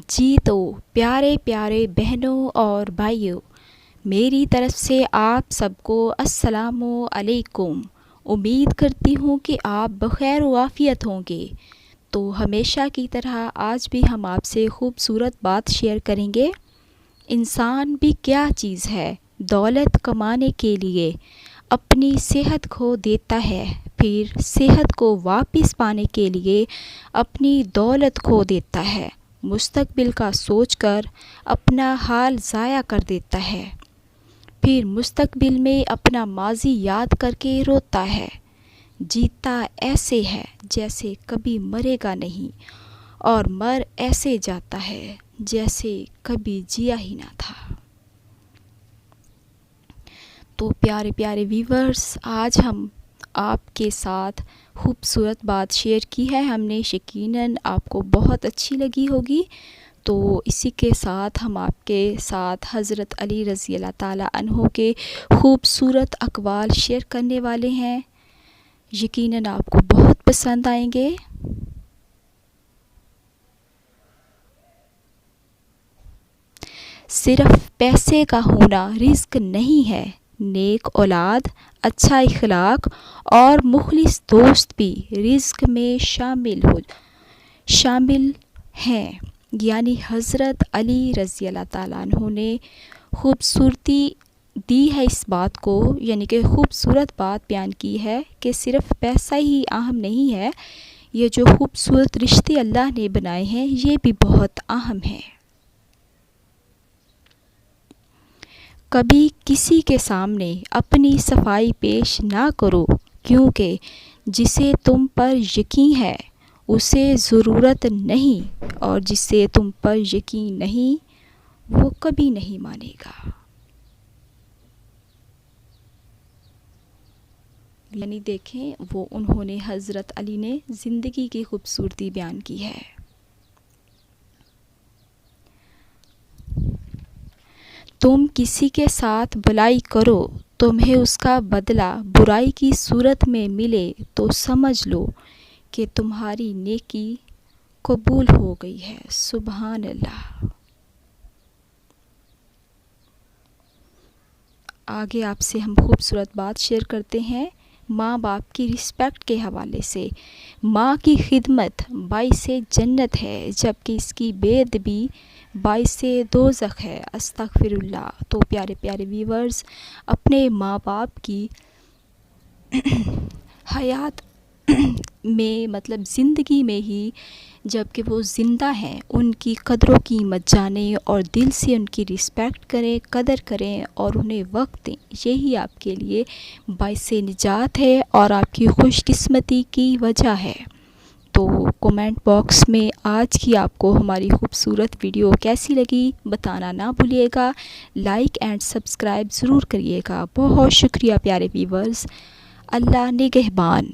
جی تو پیارے پیارے بہنوں اور بھائیوں، میری طرف سے آپ سب کو السلام علیکم۔ امید کرتی ہوں کہ آپ بخیر و عافیت ہوں گے۔ تو ہمیشہ کی طرح آج بھی ہم آپ سے خوبصورت بات شیئر کریں گے۔ انسان بھی کیا چیز ہے، دولت کمانے کے لیے اپنی صحت کھو دیتا ہے، پھر صحت کو واپس پانے کے لیے اپنی دولت کھو دیتا ہے، مستقبل کا سوچ کر اپنا حال ضائع کر دیتا ہے، پھر مستقبل میں اپنا ماضی یاد کر کے روتا ہے۔ جیتا ایسے ہے جیسے کبھی مرے گا نہیں، اور مر ایسے جاتا ہے جیسے کبھی جیا ہی نہ تھا۔ تو پیارے پیارے ویورز، آج ہم آپ کے ساتھ خوبصورت بات شیئر کی ہے ہم نے، یقیناً آپ کو بہت اچھی لگی ہوگی۔ تو اسی کے ساتھ ہم آپ کے ساتھ حضرت علی رضی اللہ تعالیٰ عنہ کے خوبصورت اقوال شیئر کرنے والے ہیں، یقیناً آپ کو بہت پسند آئیں گے۔ صرف پیسے کا ہونا رزق نہیں ہے، نیک اولاد، اچھا اخلاق اور مخلص دوست بھی رزق میں شامل ہیں۔ یعنی حضرت علی رضی اللہ تعالیٰ عنہ نے خوبصورتی دی ہے اس بات کو، یعنی کہ خوبصورت بات بیان کی ہے کہ صرف پیسہ ہی اہم نہیں ہے، یہ جو خوبصورت رشتے اللہ نے بنائے ہیں یہ بھی بہت اہم ہیں۔ کبھی کسی کے سامنے اپنی صفائی پیش نہ کرو، کیونکہ جسے تم پر یقین ہے اسے ضرورت نہیں، اور جسے تم پر یقین نہیں وہ کبھی نہیں مانے گا۔ یعنی دیکھیں وہ انہوں نے حضرت علی نے زندگی کی خوبصورتی بیان کی ہے۔ تم کسی کے ساتھ بھلائی کرو، تمہیں اس کا بدلہ برائی کی صورت میں ملے تو سمجھ لو کہ تمہاری نیکی قبول ہو گئی ہے۔ سبحان اللہ۔ آگے آپ سے ہم خوبصورت بات شیئر کرتے ہیں ماں باپ کی رسپیکٹ کے حوالے سے۔ ماں کی خدمت باعث جنت ہے، جبکہ اس کی بے ادبی باعث دوزخ ہے۔ استغفر اللہ۔ تو پیارے پیارے ویورز، اپنے ماں باپ کی حیات میں مطلب زندگی میں ہی جب کہ وہ زندہ ہیں ان کی قدر و قیمت جانیں اور دل سے ان کی رسپیکٹ کریں، قدر کریں اور انہیں وقت دیں، یہی آپ کے لیے باعث نجات ہے اور آپ کی خوش قسمتی کی وجہ ہے۔ تو کومنٹ باکس میں آج کی آپ کو ہماری خوبصورت ویڈیو کیسی لگی بتانا نہ بھولیے گا، لائک اینڈ سبسکرائب ضرور کریے گا۔ بہت شکریہ پیارے ویورز، اللہ نگہبان۔